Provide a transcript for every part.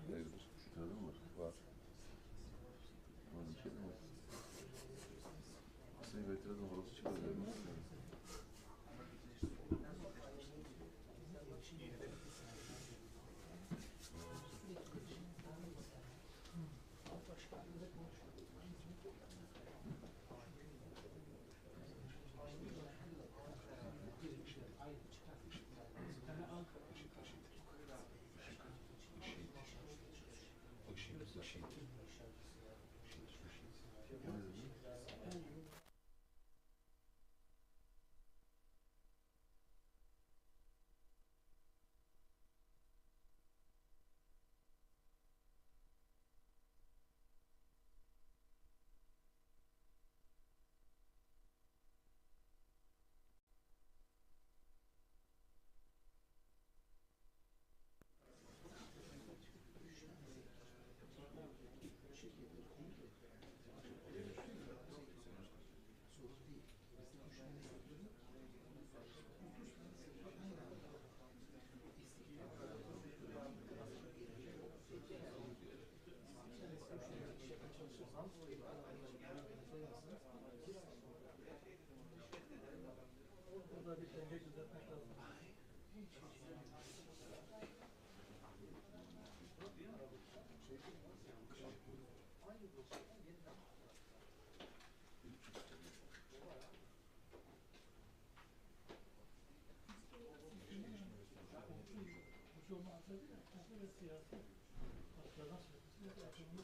Hayırdır? Şüpheli mi var? Var. Var bir şey mi var? Senin veteranın orası çıkar. Burada bir denge düzeltmek lazım. Bu yolun altı ve siyasi partilerden sürekli yapılmış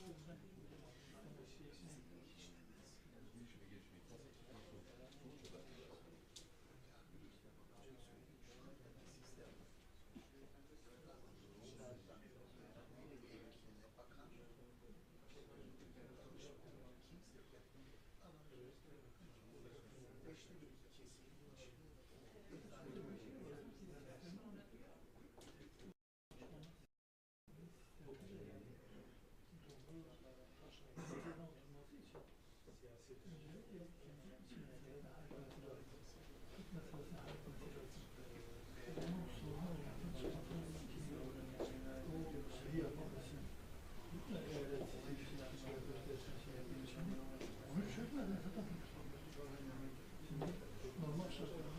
yüzden normal şartlarda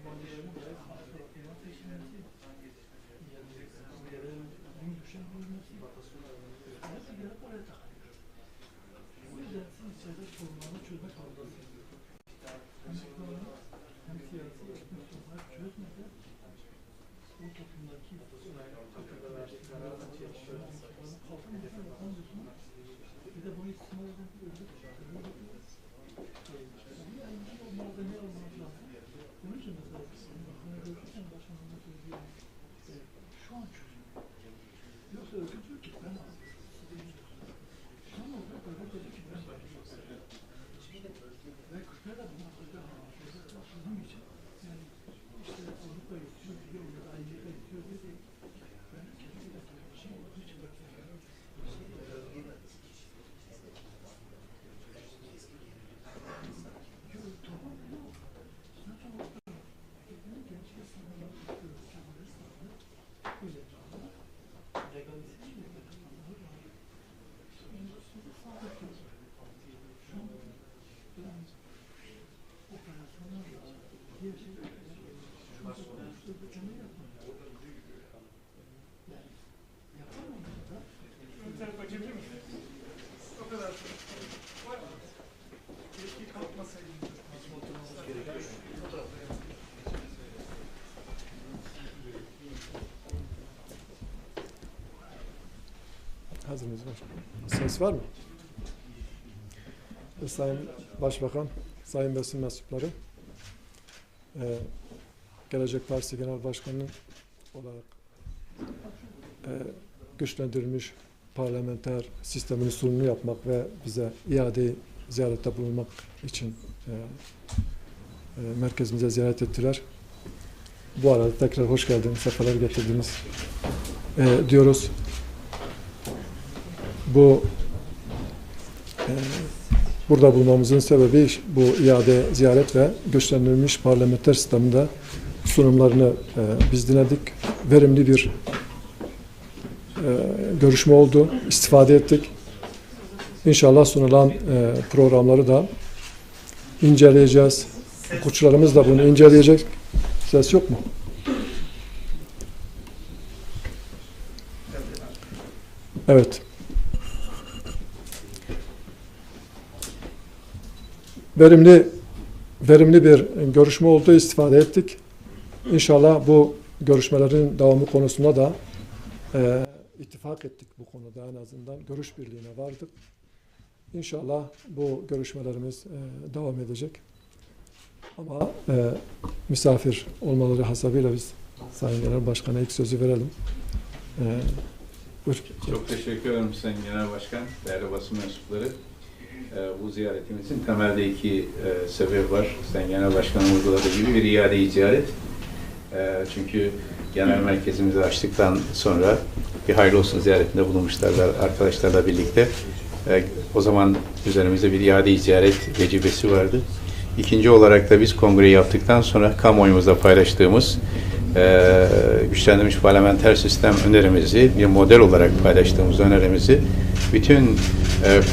bankaların gayet farklı tarafından seçilmesi, yerelin düşen bulunması, hepsi gelip oraya takılıyor. Bu yüzden siz içeride sorunlarını çözmek zorundasınız. Hem siyasi hem sorunları çözmeden o toplumdaki kalkınmasına yapamıyorsunuz. Bir de bunu istismar eden bir örgüt olmazda ne olmaz lazım? Bunun için mesela görüşürken başkanımda söylediğim şu an çözüm. Yoksa örgüt diyor ki ben şu an olarak örgüt diyor ki ben ve Kürtler de bunu çözüm için yani işte Avrupa yetiyor diye ya da Amerika yetiyor diye değil. Ben kesinlikle şey olduğu için bakıyorum. seçimi yapmak. Yani yapamamak da O kadar. Keşke kalkmasaydım. Bizim oturmamız gerekiyor. Hazır mıyız başkanım? Ses var mı? Sayın Başbakan, Sayın basın mensupları, Gelecek Partisi Genel Başkanı olarak güçlendirilmiş parlamenter sistemin sunumunu yapmak ve bize iade ziyarette bulunmak için merkezimize ziyaret ettiler. Bu arada tekrar hoş geldiniz, sefalar getirdiniz diyoruz. Bu burada bulmamızın sebebi bu iade ziyaret ve güçlendirilmiş parlamenter sisteminde sunumlarını biz dinledik. Verimli bir görüşme oldu. İstifade ettik. İnşallah sunulan programları da inceleyeceğiz. Hukukçularımız da bunu inceleyecek. Ses yok mu? Evet. Verimli bir görüşme oldu, istifade ettik. İnşallah bu görüşmelerin devamı konusunda da ittifak ettik bu konuda, en azından görüş birliğine vardık. İnşallah bu görüşmelerimiz devam edecek. Ama misafir olmaları hasabıyla biz Sayın Genel Başkan'a ilk sözü verelim. Buyur. Çok teşekkür ederim Sayın Genel Başkan, değerli basın mensupları. Bu ziyaretimizin temelde iki sebebi var. Sayın Genel Başkan'ın vurguladığı gibi bir iade-i ziyaret. Çünkü genel merkezimizi açtıktan sonra bir hayırlı olsun ziyaretinde bulunmuşlardı arkadaşlarla birlikte. O zaman üzerimizde bir iade-i ziyaret vecibesi vardı. İkinci olarak da biz kongreyi yaptıktan sonra kamuoyumuzda paylaştığımız güçlendirilmiş parlamenter sistem önerimizi, bir model olarak paylaştığımız önerimizi bütün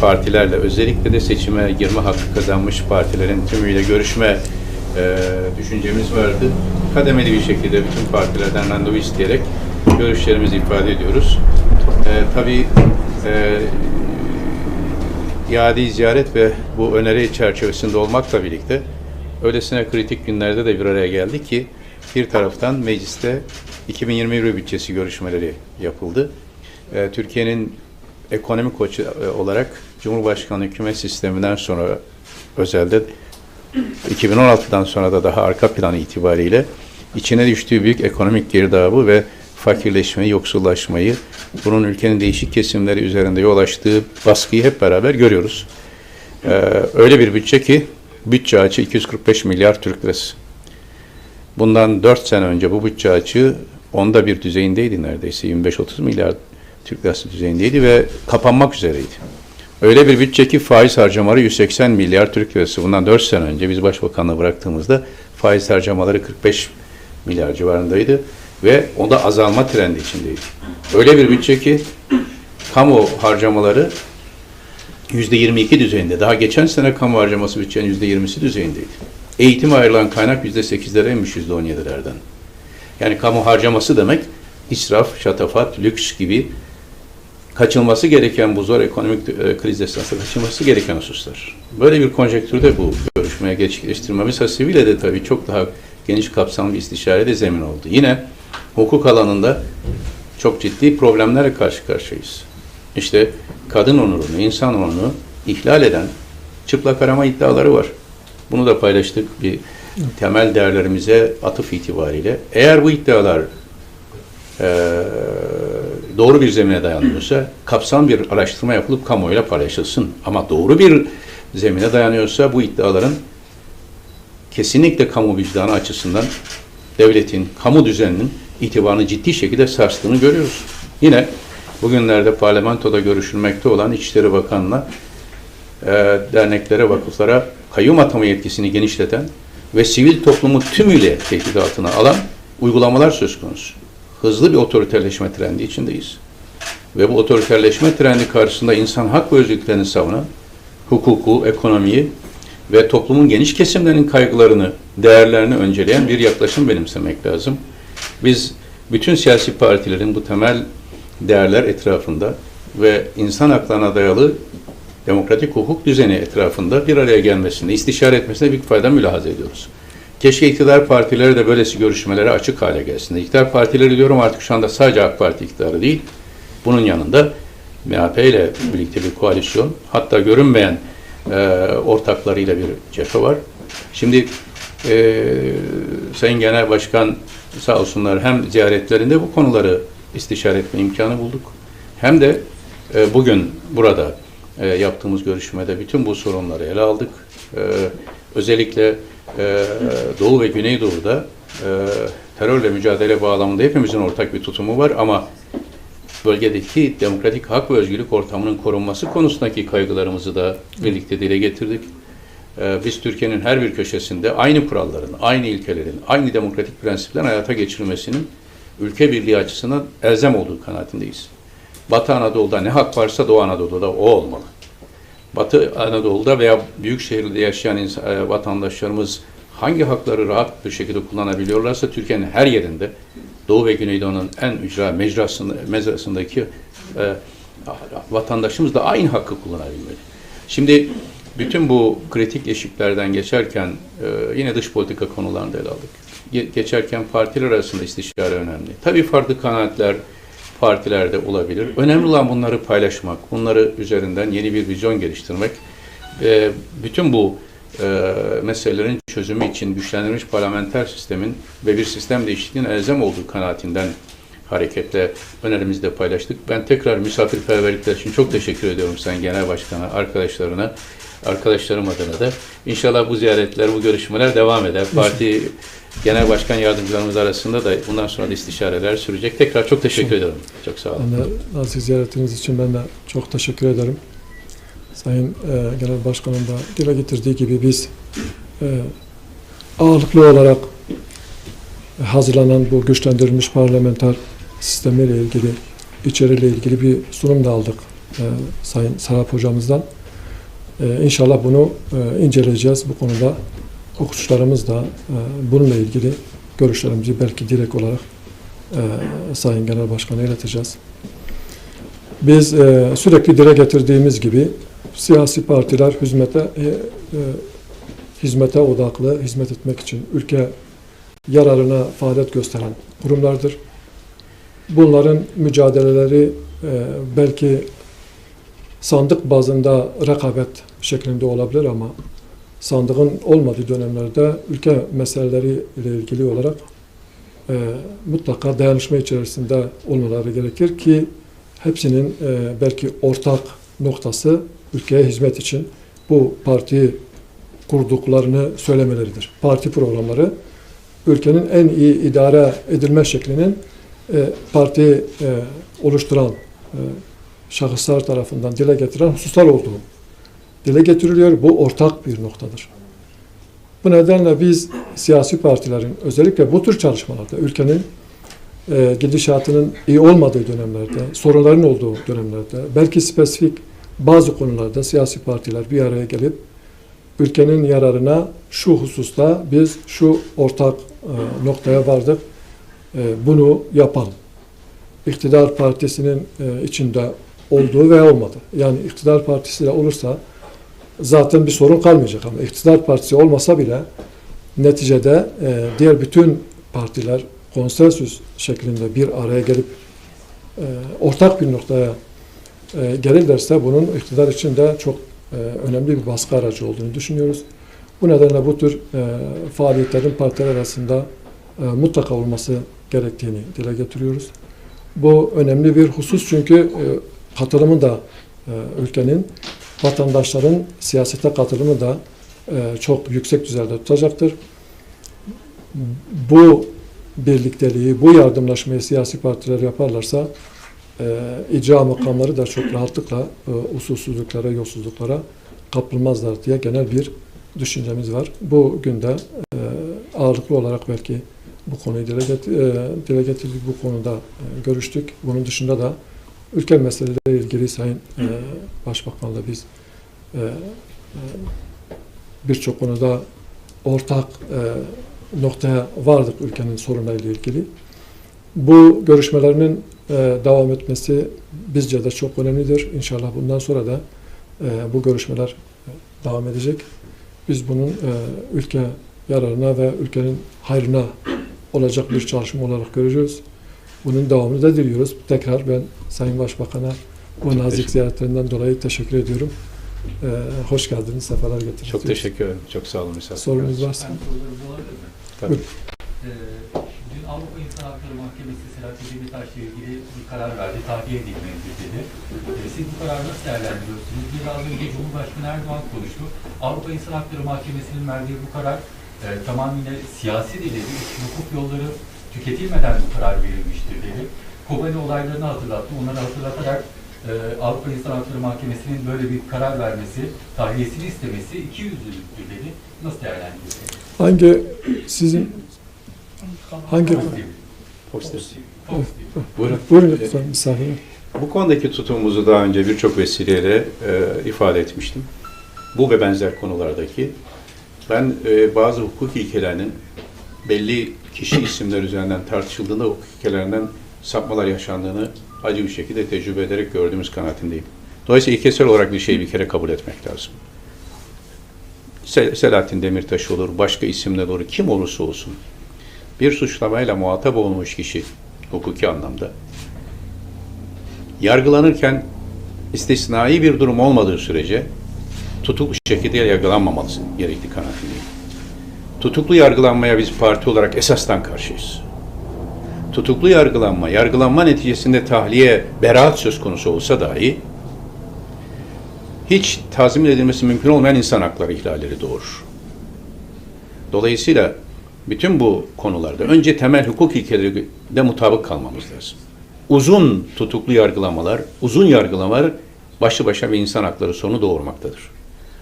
partilerle, özellikle de seçime girme hakkı kazanmış partilerin tümüyle görüşme düşüncemiz vardı. Kademeli bir şekilde bütün partilerden randevu isteyerek görüşlerimizi ifade ediyoruz. Tabii iade-i ziyaret ve bu öneri çerçevesinde olmakla birlikte öylesine kritik günlerde de bir araya geldi ki bir taraftan mecliste 2020 bütçesi görüşmeleri yapıldı. Türkiye'nin ekonomik olarak Cumhurbaşkanlığı hükümet sisteminden sonra özelde 2016'dan sonra da daha arka planı itibariyle içine düştüğü büyük ekonomik girdabı ve fakirleşmeyi, yoksullaşmayı, bunun ülkenin değişik kesimleri üzerinde yol açtığı baskıyı hep beraber görüyoruz. Öyle bir bütçe ki bütçe açığı 245 milyar Türk lirası. Bundan 4 sene önce bu bütçe açığı onda bir düzeyindeydi neredeyse. 25-30 milyar Türk lirası düzeyindeydi ve kapanmak üzereydi. Öyle bir bütçe ki faiz harcamaları 180 milyar Türk lirası. Bundan 4 sene önce biz başbakanlığı bıraktığımızda faiz harcamaları 45 milyar civarındaydı ve o da azalma trendi içindeydi. Öyle bir bütçe ki kamu harcamaları %22 düzeyinde. Daha geçen sene kamu harcaması bütçenin %20'si düzeyindeydi. Eğitime ayrılan kaynak %8'lere inmiş %17'lerden. Yani kamu harcaması demek israf, şatafat, lüks gibi kaçılması gereken bu zor ekonomik kriz esnasında kaçılması gereken hususlar. Böyle bir konjektürde bu görüşmeye gerçekleştirmemiz hasebiyle de tabii çok daha geniş kapsamlı bir istişare de zemin oldu. Yine hukuk alanında çok ciddi problemlerle karşı karşıyayız. İşte kadın onurunu, insan onurunu ihlal eden çıplak arama iddiaları var. Bunu da paylaştık bir temel değerlerimize atıf itibariyle. Eğer bu iddialar doğru bir zemine dayanıyorsa kapsamlı bir araştırma yapılıp kamuoyuyla paylaşılsın. Ama doğru bir zemine dayanıyorsa bu iddiaların kesinlikle kamu vicdanı açısından devletin, kamu düzeninin itibarını ciddi şekilde sarstığını görüyoruz. Yine bugünlerde parlamentoda görüşülmekte olan İçişleri Bakanı'na derneklere, vakıflara kayyum atama yetkisini genişleten ve sivil toplumu tümüyle tehdit altına alan uygulamalar söz konusu. Hızlı bir otoriterleşme trendi içindeyiz. Ve bu otoriterleşme trendi karşısında insan hak ve özgürlüklerini savunan, hukuku, ekonomiyi ve toplumun geniş kesimlerinin kaygılarını, değerlerini önceleyen bir yaklaşım benimsemek lazım. Biz bütün siyasi partilerin bu temel değerler etrafında ve insan haklarına dayalı demokratik hukuk düzeni etrafında bir araya gelmesinde, istişare etmesine büyük fayda mülahaza ediyoruz. Keşke iktidar partileri de böylesi görüşmelere açık hale gelsin. İktidar partileri diyorum artık şu anda sadece AK Parti iktidarı değil, bunun yanında MHP ile birlikte bir koalisyon, hatta görünmeyen ortaklarıyla bir cephe var. Şimdi Sayın Genel Başkan sağ olsunlar hem ziyaretlerinde bu konuları istişare etme imkanı bulduk. Hem de bugün burada yaptığımız görüşmede bütün bu sorunları ele aldık. Özellikle Doğu ve Güneydoğu'da terörle mücadele bağlamında hepimizin ortak bir tutumu var ama bölgedeki demokratik hak ve özgürlük ortamının korunması konusundaki kaygılarımızı da birlikte dile getirdik. Biz Türkiye'nin her bir köşesinde aynı kuralların, aynı ilkelerin, aynı demokratik prensiplerin hayata geçirilmesinin ülke birliği açısından elzem olduğu kanaatindeyiz. Batı Anadolu'da ne hak varsa Doğu Anadolu'da o olmalı. Batı Anadolu'da veya büyük şehirde yaşayan vatandaşlarımız hangi hakları rahat bir şekilde kullanabiliyorlarsa Türkiye'nin her yerinde Doğu ve Güneydoğu'nun en ücra mecrasındaki vatandaşımız da aynı hakkı kullanabilmeli. Şimdi bütün bu kritik eşiklerden geçerken yine dış politika konularında ele aldık. Geçerken partiler arasında istişare önemli. Tabii farklı kanaatler partilerde olabilir. Önemli olan bunları paylaşmak, bunları üzerinden yeni bir vizyon geliştirmek. Bütün bu meselelerin çözümü için güçlendirilmiş parlamenter sistemin ve bir sistem değişikliğinin elzem olduğu kanaatinden hareketle önerimizi de paylaştık. Ben tekrar misafirperverlikler için çok teşekkür ediyorum Sayın Genel Başkan'a, arkadaşlarına, arkadaşlarım adına da. İnşallah bu ziyaretler, bu görüşmeler devam eder. Parti Genel Başkan yardımcılarımız arasında da bundan sonra da istişareler sürecek. Tekrar çok teşekkür ederim. Çok sağ olun. Ben de nazik ziyaretiniz için ben de çok teşekkür ederim. Sayın Genel Başkanım da dile getirdiği gibi biz ağırlıklı olarak hazırlanan bu güçlendirilmiş parlamenter sistemiyle ilgili, içeriğiyle ilgili bir sunum da aldık Sayın Serap Hocamızdan. İnşallah bunu inceleyeceğiz. Bu konuda hukukçularımız da bununla ilgili görüşlerimizi belki direkt olarak Sayın Genel Başkan'a ileteceğiz. Biz sürekli dile getirdiğimiz gibi siyasi partiler hizmete odaklı, hizmet etmek için ülke yararına faaliyet gösteren kurumlardır. Bunların mücadeleleri belki sandık bazında rekabet şeklinde olabilir ama sandığın olmadığı dönemlerde ülke meseleleri ile ilgili olarak mutlaka dayanışma içerisinde olmaları gerekir ki hepsinin belki ortak noktası ülkeye hizmet için bu partiyi kurduklarını söylemeleridir. Parti programları ülkenin en iyi idare edilme şeklinin parti oluşturan şahıslar tarafından dile getirilen hususlar olduğu dile getiriliyor. Bu ortak bir noktadır. Bu nedenle biz siyasi partilerin özellikle bu tür çalışmalarda ülkenin gidişatının iyi olmadığı dönemlerde, sorunların olduğu dönemlerde, belki spesifik bazı konularda siyasi partiler bir araya gelip ülkenin yararına şu hususta biz şu ortak noktaya vardık, bunu yapalım. İktidar partisinin içinde olduğu veya olmadı. Yani iktidar partisi de olursa zaten bir sorun kalmayacak ama iktidar partisi olmasa bile neticede diğer bütün partiler konsensüs şeklinde bir araya gelip ortak bir noktaya gelirlerse bunun iktidar için de çok önemli bir baskı aracı olduğunu düşünüyoruz. Bu nedenle bu tür faaliyetlerin partiler arasında mutlaka olması gerektiğini dile getiriyoruz. Bu önemli bir husus çünkü katılımı da ülkenin, vatandaşların siyasete katılımı da çok yüksek düzeyde tutacaktır. Bu birlikteliği, bu yardımlaşmayı siyasi partiler yaparlarsa icra makamları da çok rahatlıkla usulsüzlüklere, yolsuzluklara kapılmazlar diye genel bir düşüncemiz var. Bugün de ağırlıklı olarak belki bu konuyu dile getirdik, bu konuda görüştük. Bunun dışında da ülke meseleleriyle ilgili Sayın Başbakan'la biz birçok konuda ortak noktaya vardık ülkenin sorunlarıyla ilgili. Bu görüşmelerinin devam etmesi bizce de çok önemlidir. İnşallah bundan sonra da bu görüşmeler devam edecek. Biz bunun ülke yararına ve ülkenin hayrına olacak bir çalışma olarak görüyoruz. Bunun devamını da diliyoruz. Tekrar ben Sayın Başbakan'a bu nazik ziyaretlerinden dolayı teşekkür ediyorum. Hoş geldiniz, sefalar getirdiniz. Çok teşekkür ederim. Çok sağ olun. Sorunuz varsa. Tabii. Dün Avrupa İnsan Hakları Mahkemesi Selahattin Demirtaş'la ilgili bir karar verdi. Tahliye edilmelidir dedi. Siz bu kararı nasıl değerlendiriyorsunuz? Biraz önce Cumhurbaşkanı Erdoğan konuştu. Avrupa İnsan Hakları Mahkemesi'nin verdiği bu karar tamamıyla siyasi dedi. Hukuk yolları tüketilmeden bu karar verilmiştir dedi. Kobani olaylarını hatırlattı. Onları hatırlatarak Avrupa İnsan Hakları Mahkemesi'nin böyle bir karar vermesi, tahliyesini istemesi ikiyüzlülüktür dedi. Nasıl değerlendiriyorsunuz? Hangi? Fox TV. Fox Buyurun. Buyurun lütfen misafir. Bu konudaki tutumumuzu daha önce birçok vesileyle ifade etmiştim. Bu ve benzer konulardaki ben bazı hukuk ilkelerinin belli kişi isimler üzerinden tartışıldığında hukuk ilkelerinden sapmalar yaşandığını acı bir şekilde tecrübe ederek gördüğümüz kanaatindeyim. Dolayısıyla ilkesel olarak bir şeyi bir kere kabul etmek lazım. Selahattin Demirtaş olur, başka isimler olur, kim olursa olsun bir suçlamayla muhatap olmuş kişi hukuki anlamda yargılanırken istisnai bir durum olmadığı sürece tutuklu şekilde yargılanmaması gerektiği kanaatindeyim. Tutuklu yargılanmaya biz parti olarak esastan karşıyız. Tutuklu yargılanma neticesinde tahliye, beraat söz konusu olsa dahi hiç tazmin edilmesi mümkün olmayan insan hakları ihlalleri doğurur. Dolayısıyla bütün bu konularda önce temel hukuk ilkelerine mutabık kalmamız lazım. Uzun tutuklu yargılamalar, uzun yargılamalar başlı başına bir insan hakları sorunu doğurmaktadır.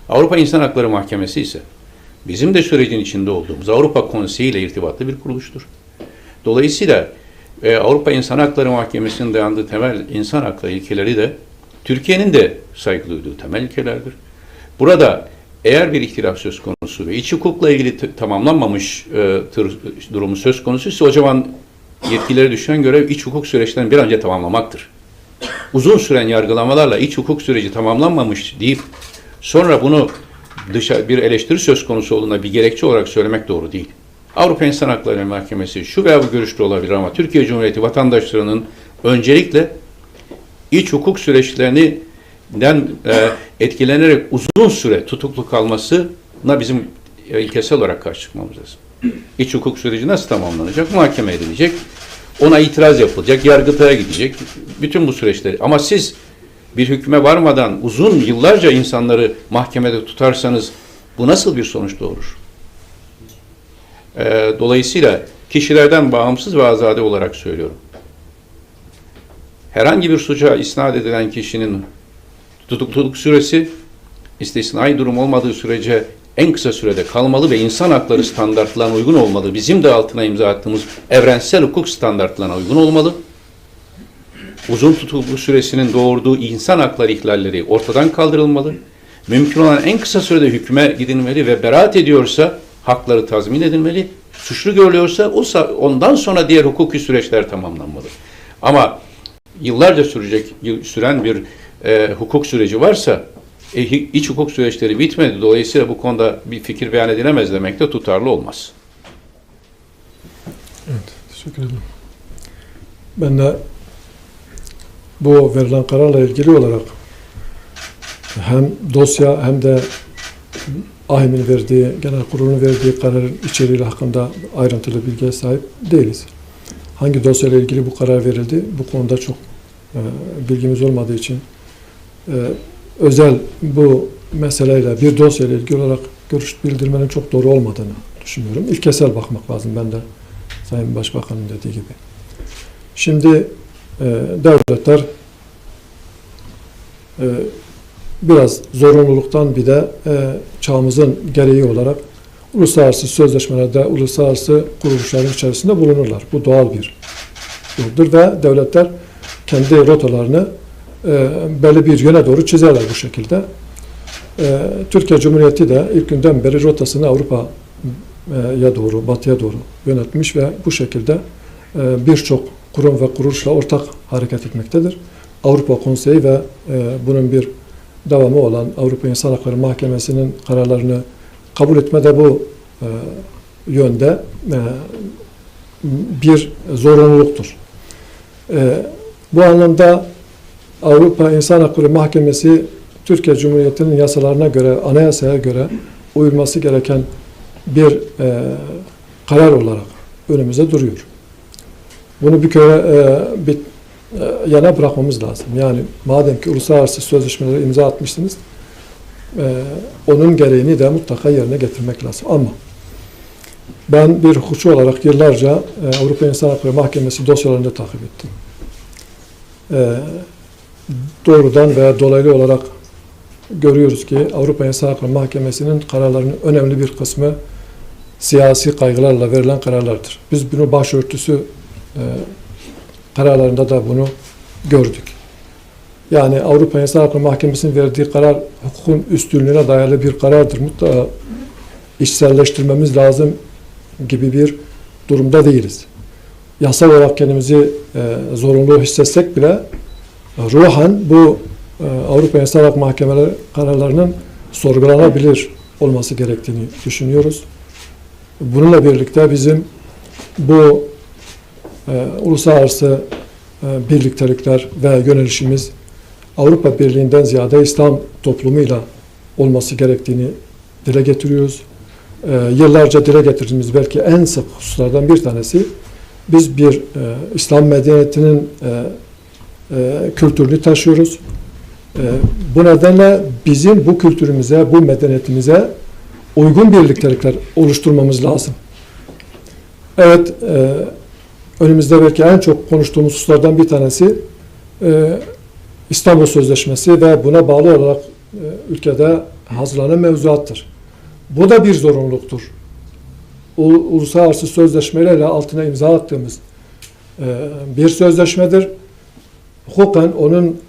Avrupa İnsan Hakları Mahkemesi ise bizim de sürecin içinde olduğumuz Avrupa Konseyi ile irtibatlı bir kuruluştur. Dolayısıyla Avrupa İnsan Hakları Mahkemesi'nin dayandığı temel insan hakları ilkeleri de Türkiye'nin de saygı duyduğu temel ilkelerdir. Burada eğer bir ihtilaf söz konusu ve iç hukukla ilgili tamamlanmamış durumu söz konusu ise o zaman yetkilere düşen görev iç hukuk süreçlerini bir an önce tamamlamaktır. Uzun süren yargılamalarla iç hukuk süreci tamamlanmamış deyip sonra bunu bir eleştiri söz konusu olduğunda bir gerekçe olarak söylemek doğru değil. Avrupa İnsan Hakları Mahkemesi şu veya bu görüşte olabilir ama Türkiye Cumhuriyeti vatandaşlarının öncelikle iç hukuk süreçlerinden etkilenerek uzun süre tutuklu kalmasına bizim ilkesel olarak karşı çıkmamız lazım. İç hukuk süreci nasıl tamamlanacak? Muhakeme edilecek. Ona itiraz yapılacak, Yargıtay'a gidecek. Bütün bu süreçleri. Ama siz bir hükme varmadan uzun yıllarca insanları mahkemede tutarsanız bu nasıl bir sonuç doğurur? Dolayısıyla kişilerden bağımsız ve azade olarak söylüyorum. Herhangi bir suça isnat edilen kişinin tutukluluk süresi istisnai durum olmadığı sürece en kısa sürede kalmalı ve insan hakları standartlarına uygun olmalı. Bizim de altına imza attığımız evrensel hukuk standartlarına uygun olmalı. Uzun tutukluluk süresinin doğurduğu insan hakları ihlalleri ortadan kaldırılmalı. Mümkün olan en kısa sürede hükme gidilmeli ve beraat ediyorsa hakları tazmin edilmeli. Suçlu görülüyorsa ondan sonra diğer hukuki süreçler tamamlanmalı. Ama yıllarca süren bir hukuk süreci varsa iç hukuk süreçleri bitmedi. Dolayısıyla bu konuda bir fikir beyan edilemez demek de tutarlı olmaz. Evet, teşekkür ederim. Ben de bu verilen kararla ilgili olarak hem dosya hem de AİHM'in verdiği, genel kurulun verdiği kararın içeriği hakkında ayrıntılı bilgiye sahip değiliz. Hangi dosyayla ilgili bu karar verildi? Bu konuda çok bilgimiz olmadığı için özel bu meseleyle bir dosyayla ilgili olarak görüş bildirmenin çok doğru olmadığını düşünüyorum. İlkesel bakmak lazım, ben de Sayın Başbakan'ın dediği gibi. Şimdi devletler biraz zorunluluktan bir de çağımızın gereği olarak uluslararası sözleşmelerde, uluslararası kuruluşların içerisinde bulunurlar. Bu doğal bir yoldur ve devletler kendi rotalarını belli bir yöne doğru çizerler bu şekilde. Türkiye Cumhuriyeti de ilk günden beri rotasını Avrupa'ya doğru, batıya doğru yönetmiş ve bu şekilde birçok kurum ve kuruluşla ortak hareket etmektedir. Avrupa Konseyi ve bunun bir devamı olan Avrupa İnsan Hakları Mahkemesi'nin kararlarını kabul etme de bu yönde bir zorunluluktur. Bu anlamda Avrupa İnsan Hakları Mahkemesi Türkiye Cumhuriyeti'nin yasalarına göre, anayasaya göre uyulması gereken bir karar olarak önümüze duruyor. Bunu bir kere yana bırakmamız lazım. Yani madem ki uluslararası sözleşmelere imza atmışsınız, onun gereğini de mutlaka yerine getirmek lazım. Ama ben bir hukukçu olarak yıllarca Avrupa İnsan Hakları Mahkemesi dosyalarını takip ettim. Doğrudan veya dolaylı olarak görüyoruz ki Avrupa İnsan Hakları Mahkemesi'nin kararlarının önemli bir kısmı siyasi kaygılarla verilen kararlardır. Biz bunu başörtüsü kararlarında da bunu gördük. Yani Avrupa İnsan Hakları Mahkemesi'nin verdiği karar hukukun üstünlüğüne dayalı bir karardır. Mutlaka içselleştirmemiz lazım gibi bir durumda değiliz. Yasal olarak kendimizi zorunlu hissetsek bile ruhen bu Avrupa İnsan Hakları Mahkemeleri kararlarının sorgulanabilir olması gerektiğini düşünüyoruz. Bununla birlikte bizim bu uluslararası birliktelikler ve yönelişimiz Avrupa Birliği'nden ziyade İslam toplumuyla olması gerektiğini dile getiriyoruz. Yıllarca dile getirdiğimiz belki en sık hususlardan bir tanesi, biz bir İslam medeniyetinin kültürünü taşıyoruz. Bu nedenle bizim bu kültürümüze, bu medeniyetimize uygun birliktelikler oluşturmamız lazım. Evet, önümüzde belki en çok konuştuğumuz hususlardan bir tanesi İstanbul Sözleşmesi ve buna bağlı olarak ülkede hazırlanan mevzuattır. Bu da bir zorunluluktur. Uluslararası sözleşmelerle altına imza attığımız bir sözleşmedir. Hukuken onun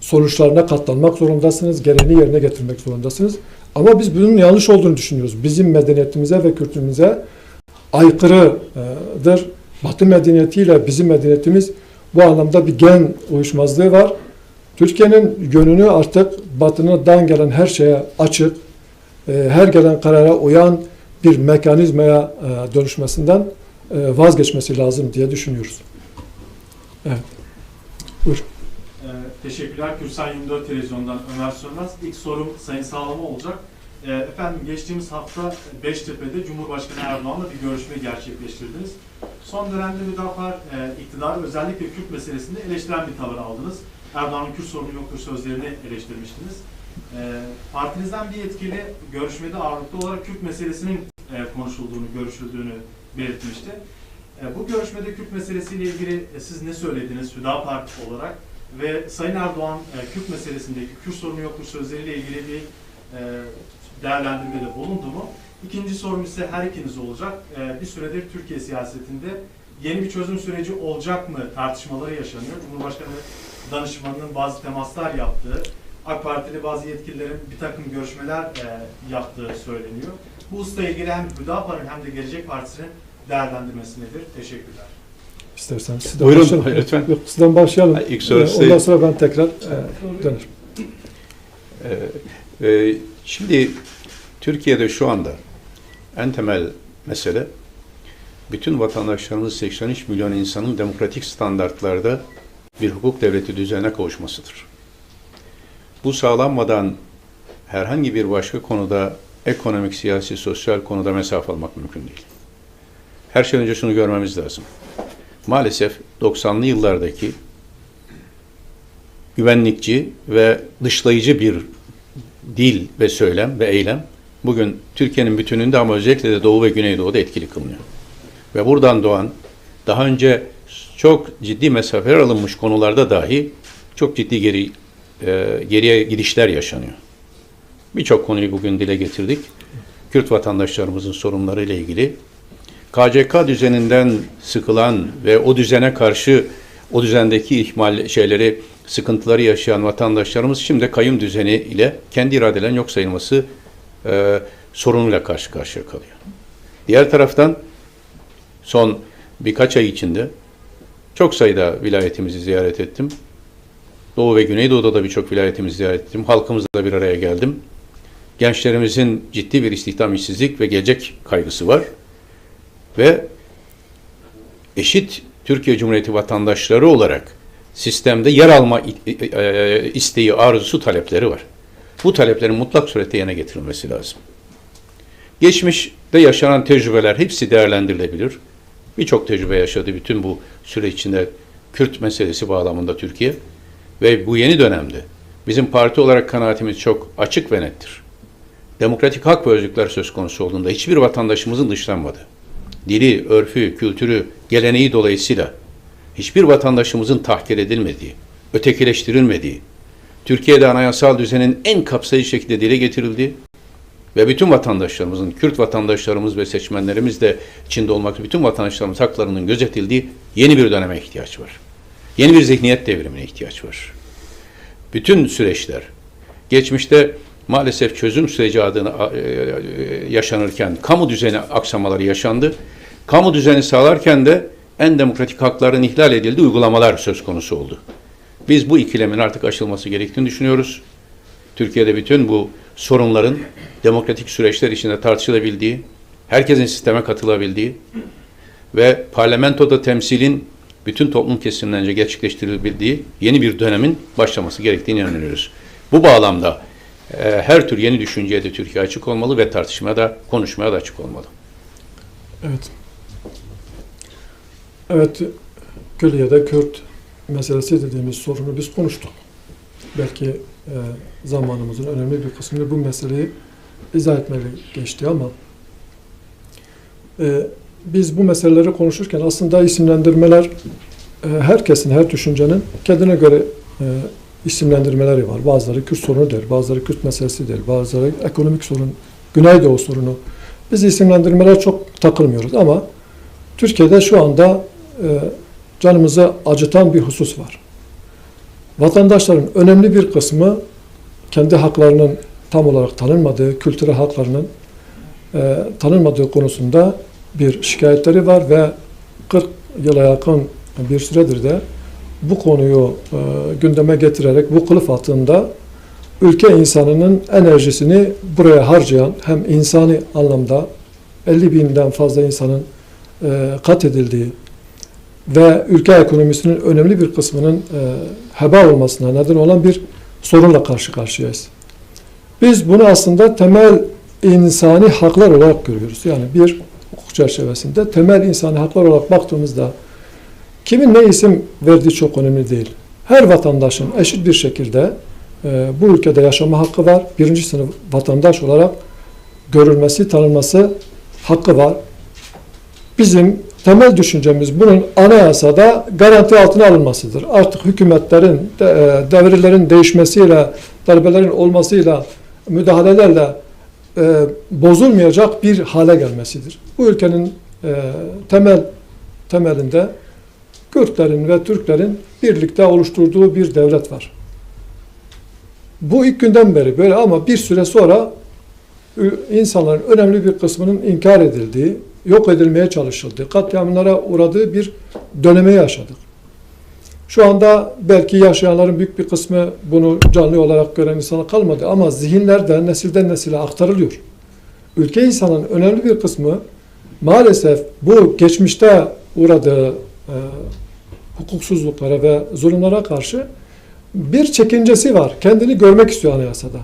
sonuçlarına katlanmak zorundasınız, gereğini yerine getirmek zorundasınız. Ama biz bunun yanlış olduğunu düşünüyoruz. Bizim medeniyetimize ve kültürümüze aykırıdır. Batı medeniyetiyle bizim medeniyetimiz bu anlamda bir gen uyuşmazlığı var. Türkiye'nin yönünü artık Batı'dan gelen her şeye açık, her gelen karara uyan bir mekanizmaya dönüşmesinden vazgeçmesi lazım diye düşünüyoruz. Evet. Buyur. Teşekkürler. Kürsan 24 Televizyon'dan Ömer Sönmez. İlk sorum Sayın Sağlam'a olacak. Efendim geçtiğimiz hafta Beştepe'de Cumhurbaşkanı Erdoğan'la bir görüşme gerçekleştirdiniz. Son dönemde Hüdapar iktidarı özellikle Kürt meselesinde eleştiren bir tavır aldınız. Erdoğan'ın Kürt sorunu yoktur sözlerini eleştirmiştiniz. Partinizden bir yetkili görüşmede ağırlıklı olarak Kürt meselesinin konuşulduğunu, görüşüldüğünü belirtmişti. Bu görüşmede Kürt meselesiyle ilgili siz ne söylediniz Hüdapar olarak? Ve Sayın Erdoğan Kürt meselesindeki Kürt sorunu yoktur sözleriyle ilgili bir değerlendirmede bulundu mu? İkinci sorum ise her ikiniz olacak. Bir süredir Türkiye siyasetinde yeni bir çözüm süreci olacak mı tartışmaları yaşanıyor. Cumhurbaşkanı danışmanının bazı temaslar yaptığı, AK Partili bazı yetkililerin bir takım görüşmeler yaptığı söyleniyor. Bu hususla ilgili hem Hüdapar'ın hem de Gelecek Partisi'nin değerlendirmesi nedir? Teşekkürler. İsterseniz sizden Buyurun başlayalım. lütfen. Yok, sizden başlayalım. İlk soru Ondan sonra ben tekrar dönerim. Şimdi Türkiye'de şu anda en temel mesele bütün vatandaşlarımız 83 milyon insanın demokratik standartlarda bir hukuk devleti düzenine kavuşmasıdır. Bu sağlanmadan herhangi bir başka konuda ekonomik, siyasi, sosyal konuda mesafe almak mümkün değil. Her şeyden önce şunu görmemiz lazım. Maalesef 90'lı yıllardaki güvenlikçi ve dışlayıcı bir dil ve söylem ve eylem bugün Türkiye'nin bütününde ama özellikle de Doğu ve Güneydoğu'da etkili kılınıyor. Ve buradan doğan daha önce çok ciddi mesafeler alınmış konularda dahi çok ciddi geriye gidişler yaşanıyor. Birçok konuyu bugün dile getirdik. Kürt vatandaşlarımızın sorunlarıyla ilgili KCK düzeninden sıkılan ve o düzene karşı o düzendeki ihmal sıkıntıları yaşayan vatandaşlarımız şimdi kayyum düzeni ile kendi iradelerin yok sayılması sorunuyla karşı karşıya kalıyor. Diğer taraftan son birkaç ay içinde Çok sayıda vilayetimizi ziyaret ettim. Doğu ve Güneydoğu'da da birçok vilayetimizi ziyaret ettim. Halkımızla bir araya geldim. Gençlerimizin ciddi bir istihdam, işsizlik ve gelecek kaygısı var. Ve eşit Türkiye Cumhuriyeti vatandaşları olarak sistemde yer alma isteği, arzusu, talepleri var. Bu taleplerin mutlak surette yerine getirilmesi lazım. Geçmişte yaşanan tecrübeler hepsi değerlendirilebilir. Birçok tecrübe yaşadı bütün bu süre içinde Kürt meselesi bağlamında Türkiye. Ve bu yeni dönemde bizim parti olarak kanaatimiz çok açık ve nettir. Demokratik hak ve özgürlükler söz konusu olduğunda hiçbir vatandaşımızın dışlanmadı. Dili, örfü, kültürü, geleneği dolayısıyla hiçbir vatandaşımızın tahkir edilmediği, ötekileştirilmediği, Türkiye'de anayasal düzenin en kapsayıcı şekilde dile getirildiği ve bütün vatandaşlarımızın, Kürt vatandaşlarımız ve seçmenlerimiz de içinde olmak üzere bütün vatandaşlarımız haklarının gözetildiği yeni bir döneme ihtiyaç var. Yeni bir zihniyet devrimine ihtiyaç var. Bütün süreçler, geçmişte maalesef çözüm süreci adına yaşanırken kamu düzeni aksamaları yaşandı. Kamu düzeni sağlarken de en demokratik hakların ihlal edildiği uygulamalar söz konusu oldu. Biz bu ikilemin artık aşılması gerektiğini düşünüyoruz. Türkiye'de bütün bu sorunların demokratik süreçler içinde tartışılabildiği, herkesin sisteme katılabildiği ve parlamentoda temsilin bütün toplum kesimlerince gerçekleştirilebildiği yeni bir dönemin başlaması gerektiğini inanıyoruz. Bu bağlamda her tür yeni düşünceye de Türkiye açık olmalı ve tartışmaya da, konuşmaya da açık olmalı. Evet. Evet, külliyede Kürt meselesi dediğimiz sorunu biz konuştuk. Belki zamanımızın önemli bir kısmını bu meseleyi izah etmeye geçti ama biz bu meseleleri konuşurken aslında isimlendirmeler herkesin, her düşüncenin kendine göre isimlendirmeleri var. Bazıları Kürt sorunu der, bazıları Kürt meselesi der, bazıları ekonomik sorun, Güneydoğu sorunu. Biz isimlendirmelere çok takılmıyoruz ama Türkiye'de şu anda canımızı acıtan bir husus var. Vatandaşların önemli bir kısmı kendi haklarının tam olarak tanınmadığı, kültürel haklarının tanınmadığı konusunda bir şikayetleri var ve 40 yıla yakın bir süredir de bu konuyu gündeme getirerek bu kılıf altında ülke insanının enerjisini buraya harcayan, hem insani anlamda 50 binden fazla insanın katledildiği ve ülke ekonomisinin önemli bir kısmının heba olmasına neden olan bir sorunla karşı karşıyayız. Biz bunu aslında temel insani haklar olarak görüyoruz. Yani bir hukuk çerçevesinde temel insani haklar olarak baktığımızda kimin ne isim verdiği çok önemli değil. Her vatandaşın eşit bir şekilde bu ülkede yaşama hakkı var. Birinci sınıf vatandaş olarak görülmesi, tanınması hakkı var. Bizim temel düşüncemiz bunun anayasada garanti altına alınmasıdır. Artık hükümetlerin, devirlerin değişmesiyle, darbelerin olmasıyla, müdahalelerle bozulmayacak bir hale gelmesidir. Bu ülkenin temelinde Kürtlerin ve Türklerin birlikte oluşturduğu bir devlet var. Bu ilk günden beri böyle ama bir süre sonra insanların önemli bir kısmının inkar edildiği, yok edilmeye çalışıldığı, katliamlara uğradığı bir dönemi yaşadık. Şu anda belki yaşayanların büyük bir kısmı bunu canlı olarak gören insana kalmadı ama zihinlerden nesilden nesile aktarılıyor. Ülke insanının önemli bir kısmı maalesef bu geçmişte uğradığı hukuksuzluklara ve zulümlere karşı bir çekincesi var. Kendini görmek istiyor anayasada.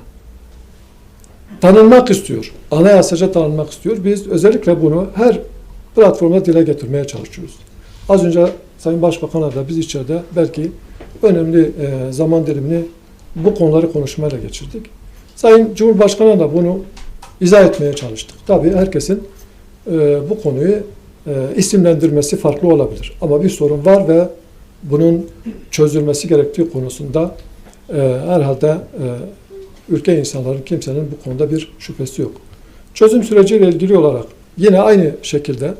Tanınmak istiyor. Anayasaca tanınmak istiyor. Biz özellikle bunu her platformda dile getirmeye çalışıyoruz. Az önce Sayın Başbakan'a da biz içeride belki önemli zaman dilimini bu konuları konuşmayla geçirdik. Sayın Cumhurbaşkanı'na da bunu izah etmeye çalıştık. Tabii herkesin bu konuyu isimlendirmesi farklı olabilir. Ama bir sorun var ve bunun çözülmesi gerektiği konusunda herhalde ülke insanların kimsenin bu konuda bir şüphesi yok. Çözüm süreciyle ilgili olarak yine aynı şekilde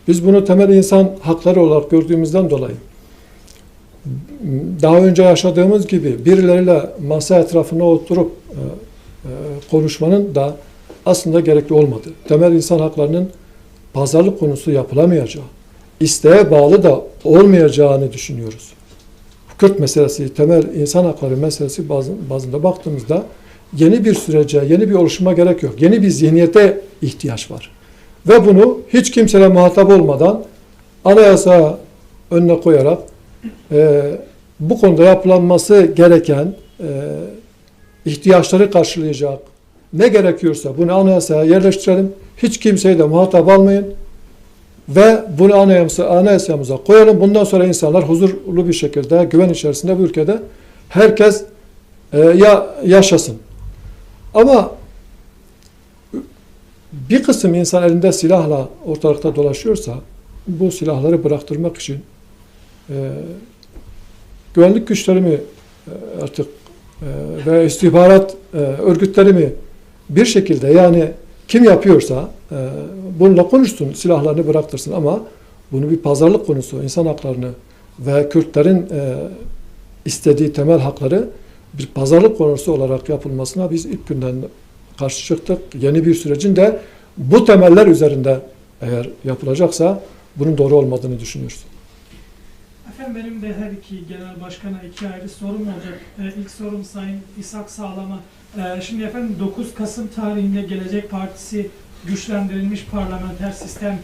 biz bunu temel insan hakları olarak gördüğümüzden dolayı daha önce yaşadığımız gibi birileriyle masa etrafına oturup konuşmanın da aslında gerekli olmadığı, temel insan haklarının pazarlık konusu yapılamayacağı, isteğe bağlı da olmayacağını düşünüyoruz. Kürt meselesi, temel insan hakları meselesi bazında baktığımızda yeni bir sürece, yeni bir oluşuma gerek yok. Yeni bir zihniyete ihtiyaç var. Ve bunu hiç kimseyle muhatap olmadan anayasa önüne koyarak bu konuda yapılanması gereken ihtiyaçları karşılayacak ne gerekiyorsa bunu anayasaya yerleştirelim. Hiç kimseyi de muhatap almayın. Ve bunu anayasamıza koyalım. Bundan sonra insanlar huzurlu bir şekilde, güven içerisinde bu ülkede herkes yaşasın. Ama bir kısım insan elinde silahla ortalıkta dolaşıyorsa bu silahları bıraktırmak için güvenlik güçleri mi artık ve istihbarat örgütleri mi bir şekilde, yani kim yapıyorsa bununla konuşsun, silahlarını bıraktırsın, ama bunu bir pazarlık konusu, insan haklarını ve Kürtlerin istediği temel hakları bir pazarlık konusu olarak yapılmasına biz ilk günden karşı çıktık. Yeni bir sürecin de bu temeller üzerinde eğer yapılacaksa bunun doğru olmadığını düşünüyoruz. Efendim benim de her iki genel başkana iki ayrı sorum olacak. İlk sorum Sayın İshak Sağlam'a. Şimdi efendim 9 Kasım tarihinde Gelecek Partisi güçlendirilmiş parlamenter sistem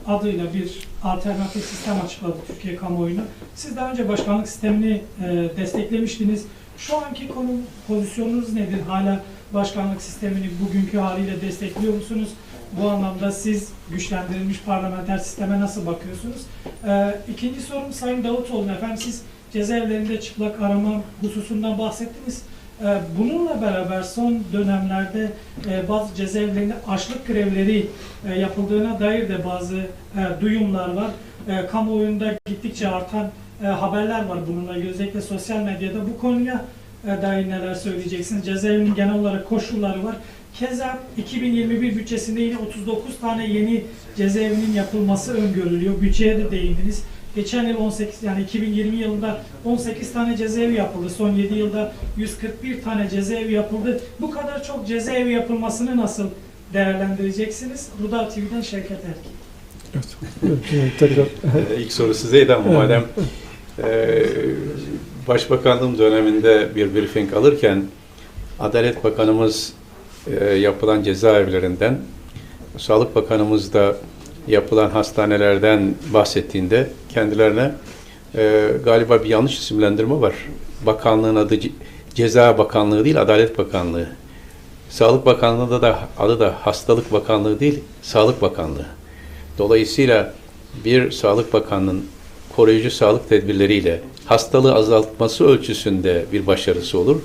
adıyla bir alternatif sistem açıkladı Türkiye kamuoyuna. Siz daha önce başkanlık sistemini desteklemiştiniz. Şu anki pozisyonunuz nedir? Hala başkanlık sistemini bugünkü haliyle destekliyor musunuz? Bu anlamda siz güçlendirilmiş parlamenter sisteme nasıl bakıyorsunuz? İkinci sorum Sayın Davutoğlu. Efendim siz cezaevlerinde çıplak arama hususundan bahsettiniz. Bununla beraber son dönemlerde bazı cezaevlerinde açlık grevleri yapıldığına dair de bazı duyumlar var. Kamuoyunda gittikçe artan haberler var bununla, özellikle sosyal medyada. Bu konuya dair neler söyleyeceksiniz? Cezaevinin genel olarak koşulları var. Keza 2021 bütçesinde yine 39 tane yeni cezaevinin yapılması öngörülüyor. Bütçeye de değindiniz. Geçen yıl 18, yani 2020 yılında 18 tane cezaevi yapıldı. Son 7 yılda 141 tane cezaevi yapıldı. Bu kadar çok cezaevi yapılmasını nasıl değerlendireceksiniz? Rudal TV'den Şevket Erkin. Evet. Tekrar. İlk soru sizeydi ama madem Başbakanlığım döneminde bir briefing alırken Adalet Bakanımız yapılan cezaevlerinden, Sağlık Bakanımız da yapılan hastanelerden bahsettiğinde kendilerine galiba bir yanlış isimlendirme var. Bakanlığın adı Ceza Bakanlığı değil, Adalet Bakanlığı. Sağlık Bakanlığı'nda da adı da Hastalık Bakanlığı değil, Sağlık Bakanlığı. Dolayısıyla bir Sağlık Bakanlığı'nın koruyucu sağlık tedbirleriyle hastalığı azaltması ölçüsünde bir başarısı olur.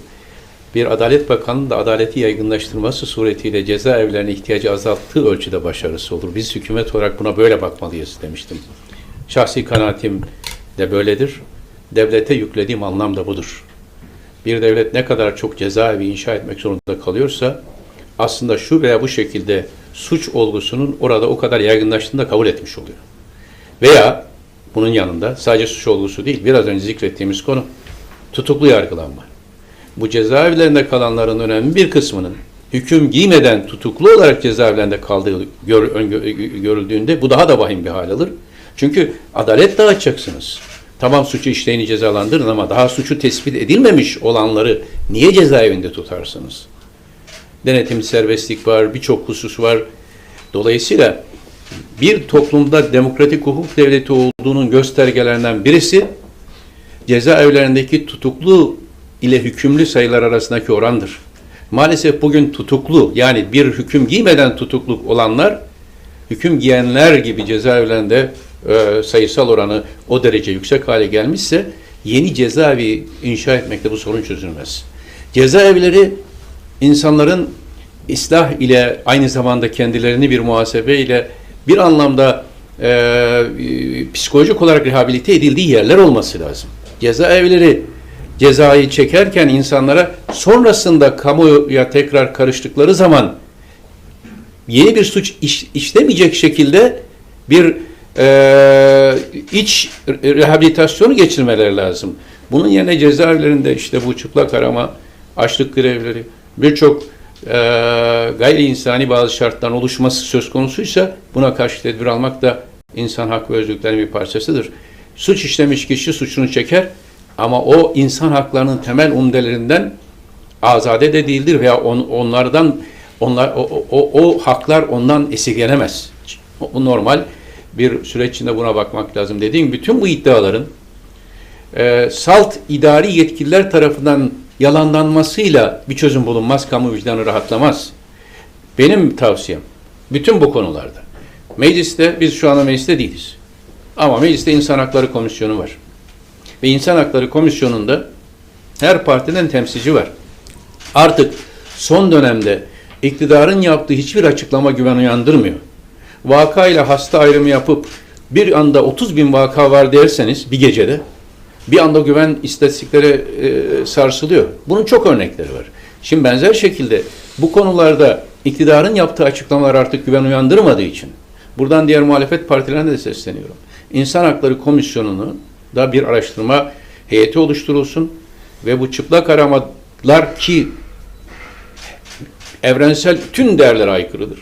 Bir Adalet Bakanı'nın da adaleti yaygınlaştırması suretiyle cezaevlerine ihtiyacı azalttığı ölçüde başarısı olur. Biz hükümet olarak buna böyle bakmalıyız demiştim. Şahsi kanaatim de böyledir. Devlete yüklediğim anlam da budur. Bir devlet ne kadar çok cezaevi inşa etmek zorunda kalıyorsa aslında şu veya bu şekilde suç olgusunun orada o kadar yaygınlaştığını da kabul etmiş oluyor. Veya bunun yanında sadece suç olgusu değil, biraz önce zikrettiğimiz konu tutuklu yargılanma. Bu cezaevlerinde kalanların önemli bir kısmının hüküm giymeden tutuklu olarak cezaevlerinde kaldığı görüldüğünde bu daha da vahim bir hal alır. Çünkü adalet dağıtacaksınız. Tamam, suçu işleyeni cezalandırın ama daha suçu tespit edilmemiş olanları niye cezaevinde tutarsınız? Denetim, serbestlik var, birçok husus var. Dolayısıyla bir toplumda demokratik hukuk devleti olduğunun göstergelerinden birisi cezaevlerindeki tutuklu ile hükümlü sayılar arasındaki orandır. Maalesef bugün tutuklu, yani bir hüküm giymeden tutukluk olanlar, hüküm giyenler gibi cezaevlerinde sayısal oranı o derece yüksek hale gelmişse yeni cezaevi inşa etmekte bu sorun çözülmez. Cezaevleri insanların islah ile aynı zamanda kendilerini bir muhasebe ile bir anlamda psikolojik olarak rehabilite edildiği yerler olması lazım. Cezaevleri cezayı çekerken insanlara sonrasında kamuya tekrar karıştıkları zaman yeni bir suç işlemeyecek şekilde bir iç rehabilitasyonu geçirmeleri lazım. Bunun yerine cezaevlerinde işte bu çıplak arama, açlık grevleri, birçok gayri insani bazı şartların oluşması söz konusuysa buna karşı tedbir almak da İnsan hak ve özgürlüklerinin bir parçasıdır. Suç işlemiş kişi suçunu çeker ama o insan haklarının temel umdelerinden azade de değildir veya o haklar ondan esirgenemez. Bu normal bir süreç içinde buna bakmak lazım. Dediğim bütün bu iddiaların salt idari yetkililer tarafından yalanlanmasıyla bir çözüm bulunmaz, kamu vicdanı rahatlamaz. Benim tavsiyem bütün bu konularda. Mecliste, biz şu anda mecliste değiliz. Ama mecliste İnsan Hakları Komisyonu var. Ve İnsan Hakları Komisyonu'nda her partiden temsilci var. Artık son dönemde iktidarın yaptığı hiçbir açıklama güven uyandırmıyor. Vaka ile hasta ayrımı yapıp bir anda 30.000 vaka var derseniz bir gecede bir anda güven istatistikleri sarsılıyor. Bunun çok örnekleri var. Şimdi benzer şekilde bu konularda iktidarın yaptığı açıklamalar artık güven uyandırmadığı için buradan diğer muhalefet partilerine de sesleniyorum. İnsan Hakları Komisyonu'nun da bir araştırma heyeti oluşturulsun ve bu çıplak aramalar ki evrensel tüm değerlere aykırıdır.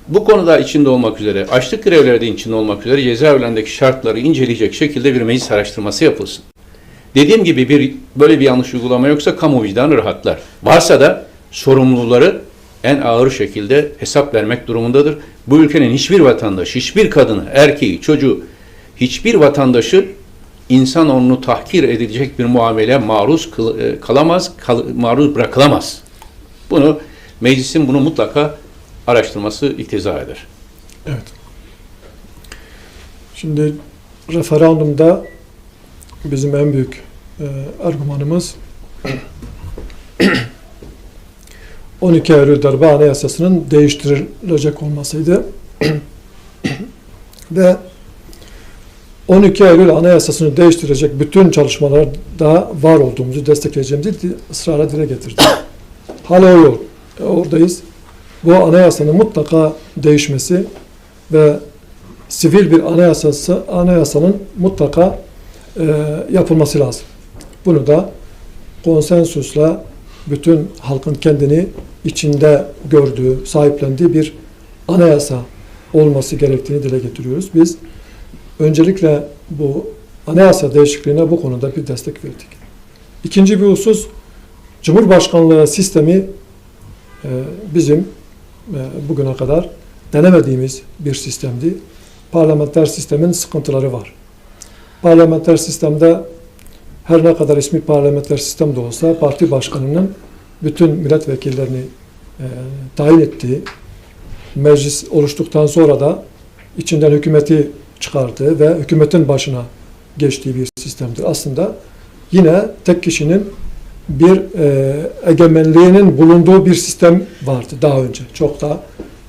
Bu konuda içinde olmak üzere, açlık grevleri de içinde olmak üzere cezaevlerindeki şartları inceleyecek şekilde bir meclis araştırması yapılsın. Dediğim gibi böyle bir yanlış uygulama yoksa kamu vicdanı rahatlar. Varsa da sorumluları en ağır şekilde hesap vermek durumundadır. Bu ülkenin hiçbir vatandaşı, hiçbir kadını, erkeği, çocuğu, hiçbir vatandaşı insanoğlunu tahkir edilecek bir muamele maruz bırakılamaz. Meclisin bunu mutlaka araştırması iktiza eder. Evet. Şimdi referandumda bizim en büyük argümanımız 12 Eylül Darbe Anayasası'nın değiştirilecek olmasıydı. Ve 12 Eylül Anayasası'nı değiştirecek bütün çalışmalarda var olduğumuzu, destekleyeceğimizi ısrarla dile getirdik. Hala oradayız. Bu anayasanın mutlaka değişmesi ve sivil bir anayasanın mutlaka yapılması lazım. Bunu da konsensusla bütün halkın kendini içinde gördüğü, sahiplendiği bir anayasa olması gerektiğini dile getiriyoruz. Biz öncelikle bu anayasa değişikliğine bu konuda bir destek verdik. İkinci bir husus, Cumhurbaşkanlığı sistemi bizim bugüne kadar denemediğimiz bir sistemdi. Parlamenter sistemin sıkıntıları var. Parlamenter sistemde her ne kadar ismi parlamenter sistem de olsa parti başkanının bütün milletvekillerini tayin ettiği, meclis oluştuktan sonra da içinden hükümeti çıkardığı ve hükümetin başına geçtiği bir sistemdir. Aslında yine tek kişinin bir egemenliğinin bulunduğu bir sistem vardı daha önce. Çok da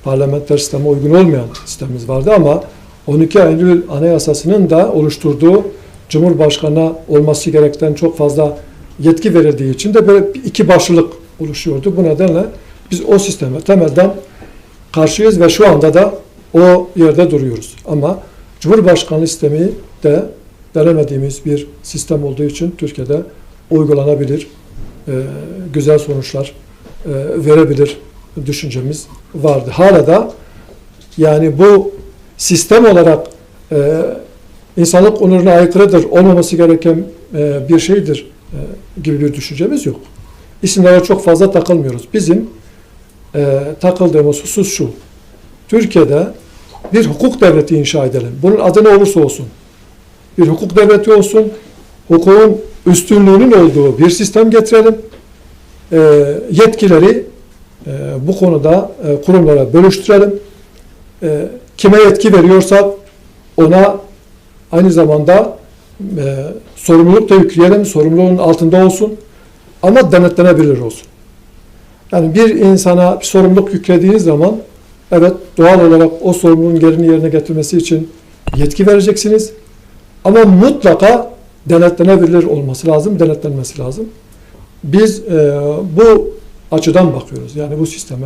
parlamenter sisteme uygun olmayan sistemimiz vardı ama 12 Eylül Anayasası'nın da oluşturduğu Cumhurbaşkanı'na olması gereken çok fazla yetki verildiği için de böyle iki başlılık oluşuyordu. Bu nedenle biz o sisteme temelden karşıyız ve şu anda da o yerde duruyoruz. Ama Cumhurbaşkanlığı sistemi de denemediğimiz bir sistem olduğu için Türkiye'de uygulanabilir, güzel sonuçlar verebilir düşüncemiz vardı. Hala da yani bu sistem olarak insanlık onuruna aykırıdır, olmaması gereken bir şeydir gibi bir düşüncemiz yok. İsimlere çok fazla takılmıyoruz. Bizim takıldığımız husus şu: Türkiye'de bir hukuk devleti inşa edelim. Bunun adı ne olursa olsun. Bir hukuk devleti olsun, hukukun üstünlüğünün olduğu bir sistem getirelim. Yetkileri bu konuda kurumlara bölüştürelim. Kime yetki veriyorsak ona aynı zamanda sorumluluk da yükleyelim. Sorumluluğun altında olsun. Ama denetlenebilir olsun. Yani bir insana bir sorumluluk yüklediğiniz zaman evet doğal olarak o sorumluluğun yerine getirmesi için yetki vereceksiniz. Ama mutlaka denetlenebilir olması lazım, denetlenmesi lazım. Biz bu açıdan bakıyoruz. Yani bu sisteme.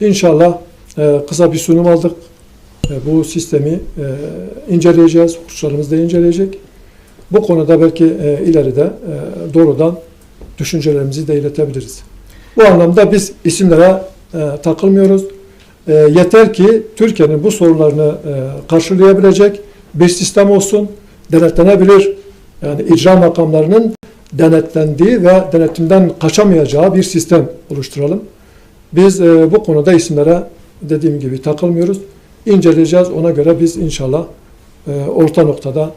İnşallah kısa bir sunum aldık. Bu sistemi inceleyeceğiz. Hukukçularımız da inceleyecek. Bu konuda belki ileride doğrudan düşüncelerimizi de iletebiliriz. Bu anlamda biz isimlere takılmıyoruz. Yeter ki Türkiye'nin bu sorunlarını karşılayabilecek bir sistem olsun, denetlenebilir. Yani icra makamlarının denetlendiği ve denetimden kaçamayacağı bir sistem oluşturalım. Biz bu konuda isimlere dediğim gibi takılmıyoruz. İnceleyeceğiz. Ona göre biz inşallah orta noktada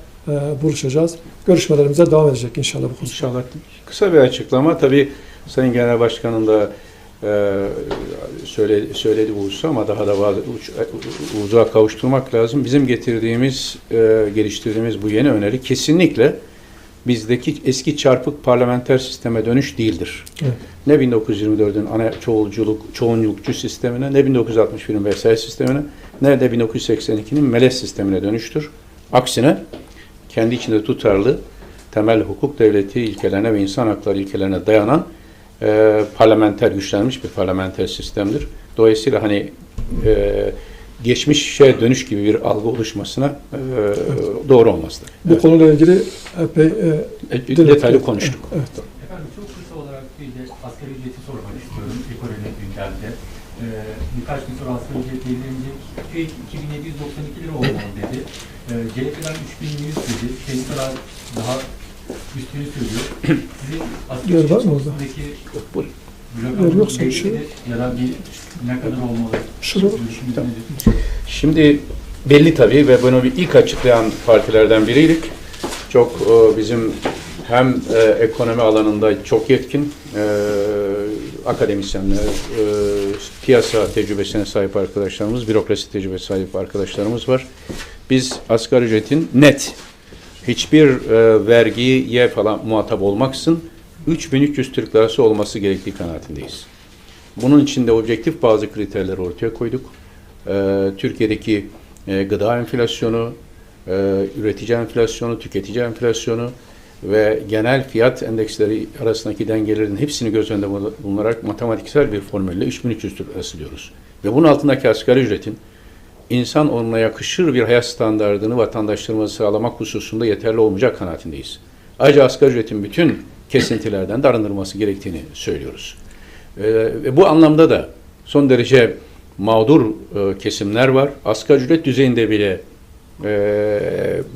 buluşacağız. Görüşmelerimize devam edecek inşallah bu konuda. İnşallah. Kısa bir açıklama. Tabii Sayın Genel Başkanım da söyledi bu hususu ama daha da uzağa kavuşturmak lazım. Bizim geliştirdiğimiz bu yeni öneri kesinlikle bizdeki eski çarpık parlamenter sisteme dönüş değildir. Evet. Ne 1924'ün ana çoğunlukçu sistemine, ne 1961'in vesayet sistemine, ne de 1982'nin melez sistemine dönüştür. Aksine kendi içinde tutarlı, temel hukuk devleti ilkelerine ve insan hakları ilkelerine dayanan parlamenter, güçlenmiş bir parlamenter sistemdir. Dolayısıyla hani geçmişe dönüş gibi bir algı oluşmasına doğru olmazdır. Bu konuyla ilgili epey detaylı konuştuk. Evet. Efendim çok kısa olarak bir de asgari ücreti sormak istiyorum ekonomi gündemde. Birkaç gün sonra asgari ücret belirlenecek. TÜİK 2792 lira olmalı dedi. CHP'den 3100 dedi. Sendikalar daha üstünü söylüyor. Sizin asgari ücret konusundaki Yoksa bir şey ya da ne kadar olmalı? Şurada. Şimdi belli tabii ve bunu ilk açıklayan partilerden biriydik. Çok bizim hem ekonomi alanında çok yetkin akademisyenler, piyasa tecrübesine sahip arkadaşlarımız, bürokrasi tecrübesi sahip arkadaşlarımız var. Biz asgari ücretin net, hiçbir vergiye falan muhatap olmaksızın 3300 Türk lirası olması gerektiği kanaatindeyiz. Bunun için de objektif bazı kriterleri ortaya koyduk. Türkiye'deki gıda enflasyonu, üretici enflasyonu, tüketici enflasyonu ve genel fiyat endeksleri arasındaki dengelerin hepsini göz önünde bulunarak matematiksel bir formülle 3300 Türk lirası diyoruz. Ve bunun altındaki asgari ücretin insan onunla yakışır bir hayat standartını vatandaşlarımıza sağlamak hususunda yeterli olmayacak kanaatindeyiz. Ayrıca asgari ücretin bütün kesintilerden de arındırılması gerektiğini söylüyoruz. Ve bu anlamda da son derece mağdur kesimler var. Asgari ücret düzeyinde bile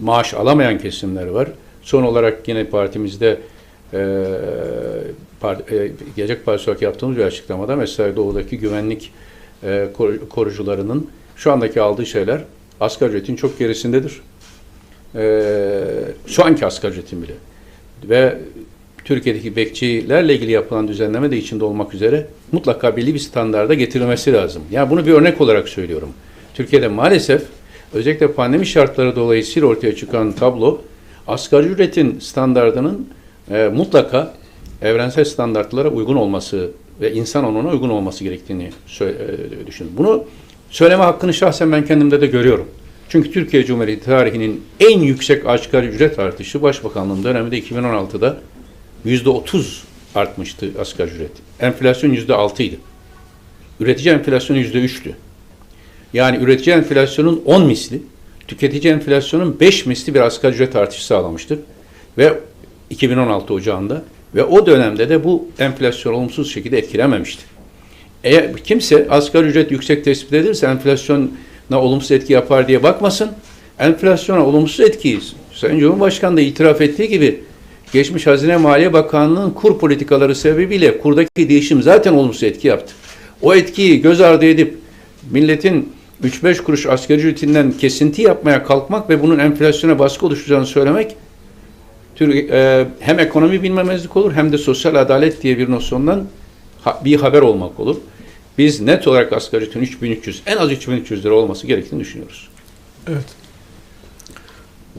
maaş alamayan kesimler var. Son olarak yine partimizde Gelecek Partisi olarak yaptığımız bir açıklamada mesela Doğu'daki güvenlik korucularının şu andaki aldığı şeyler asgari ücretin çok gerisindedir. Şu anki asgari ücretin bile. Ve Türkiye'deki bekçilerle ilgili yapılan düzenleme de içinde olmak üzere mutlaka belli bir standarda getirilmesi lazım. Yani bunu bir örnek olarak söylüyorum. Türkiye'de maalesef özellikle pandemi şartları dolayısıyla ortaya çıkan tablo asgari ücretin standardının mutlaka evrensel standartlara uygun olması ve insan onuna uygun olması gerektiğini düşünüyorum. Bunu söyleme hakkını şahsen ben kendimde de görüyorum. Çünkü Türkiye Cumhuriyeti tarihinin en yüksek asgari ücret artışı Başbakanlığım döneminde 2016'da %30 artmıştı asgari ücret. Enflasyon %6'ydı. Üretici enflasyonu %3'tü. Yani üretici enflasyonun 10 misli, tüketici enflasyonun 5 misli bir asgari ücret artışı sağlamıştık. Ve 2016 Ocağı'nda ve o dönemde de bu enflasyon olumsuz şekilde etkilememişti. Eğer kimse asgari ücret yüksek tespit edilirse enflasyona olumsuz etki yapar diye bakmasın. Enflasyona olumsuz etkiyi Sayın Cumhurbaşkanı da itiraf ettiği gibi geçmiş Hazine Maliye Bakanlığı'nın kur politikaları sebebiyle kurdaki değişim zaten olumsuz etki yaptı. O etkiyi göz ardı edip milletin 3-5 kuruş asgari ücretinden kesinti yapmaya kalkmak ve bunun enflasyona baskı oluşturacağını söylemek hem ekonomi bilmemezlik olur hem de sosyal adalet diye bir nosyondan bir haber olmak olur. Biz net olarak asgari ücretin 3300, en az 3300 lira olması gerektiğini düşünüyoruz. Evet.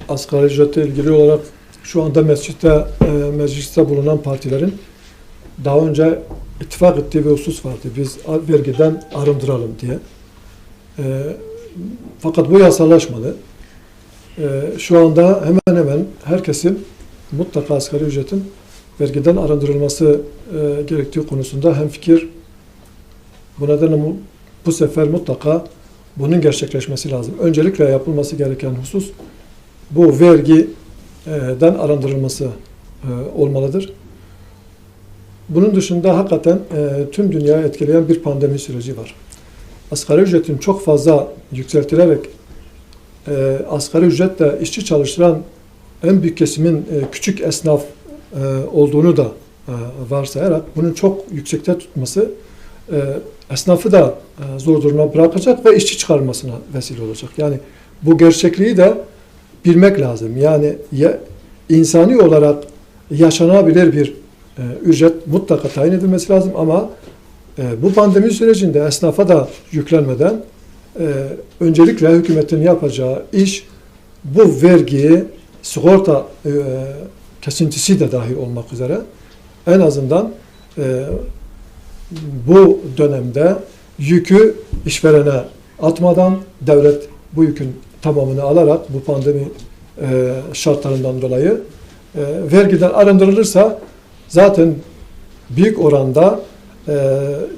Asgari ücretle ilgili olarak şu anda mecliste bulunan partilerin daha önce ittifak ettiği bir husus vardı. Biz vergiden arındıralım diye. Fakat bu yasallaşmadı. Şu anda hemen hemen herkesin mutlaka asgari ücretin vergiden arındırılması gerektiği konusunda hemfikir. Bu nedenle bu sefer mutlaka bunun gerçekleşmesi lazım. Öncelikle yapılması gereken husus bu vergiden arındırılması olmalıdır. Bunun dışında hakikaten tüm dünyayı etkileyen bir pandemi süreci var. asgari ücretin çok fazla yükseltilerek asgari ücretle işçi çalıştıran en büyük kesimin küçük esnaf olduğunu da varsayarak bunun çok yüksekte tutması esnafı da zor duruma bırakacak ve işçi çıkarmasına vesile olacak. Yani bu gerçekliği de bilmek lazım. Yani insani olarak yaşanabilir bir ücret mutlaka tayin edilmesi lazım ama bu pandemi sürecinde esnafa da yüklenmeden öncelikle hükümetin yapacağı iş bu vergiyi sigorta kesintisi de dahi olmak üzere en azından bu dönemde yükü işverene atmadan devlet bu yükün tamamını alarak bu pandemi şartlarından dolayı vergiden arındırılırsa zaten büyük oranda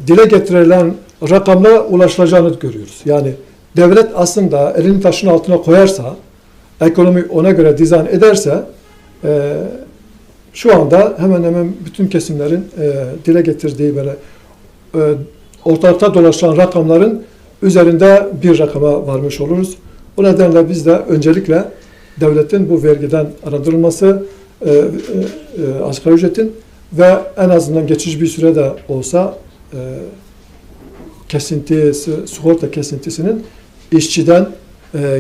dile getirilen rakamlara ulaşılacağını görüyoruz. Yani devlet aslında elini taşın altına koyarsa, ekonomi ona göre dizayn ederse şu anda hemen hemen bütün kesimlerin dile getirdiği böyle ortalıkta dolaşan rakamların üzerinde bir rakama varmış oluruz. Bu nedenle biz de öncelikle devletin bu vergiden arındırılması, asgari ücretin ve en azından geçici bir sürede olsa sigorta kesintisinin işçiden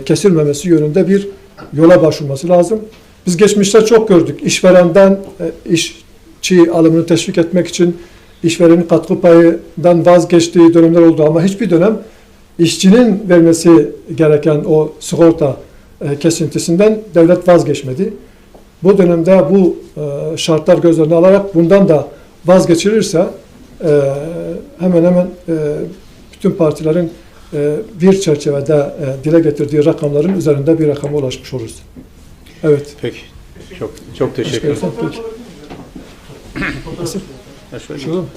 kesilmemesi yönünde bir yola başvurması lazım. Biz geçmişte çok gördük. İşverenden işçi alımını teşvik etmek için işverenin katkı payından vazgeçtiği dönemler oldu ama hiçbir dönem işçinin vermesi gereken o sigorta kesintisinden devlet vazgeçmedi. Bu dönemde bu şartlar göz önüne alarak bundan da vazgeçilirse hemen hemen bütün partilerin bir çerçevede dile getirdiği rakamların üzerinde bir rakama ulaşmış oluruz. Evet. Peki. Çok teşekkür ederim. Peki. Ha, şöyle. Şurada mı?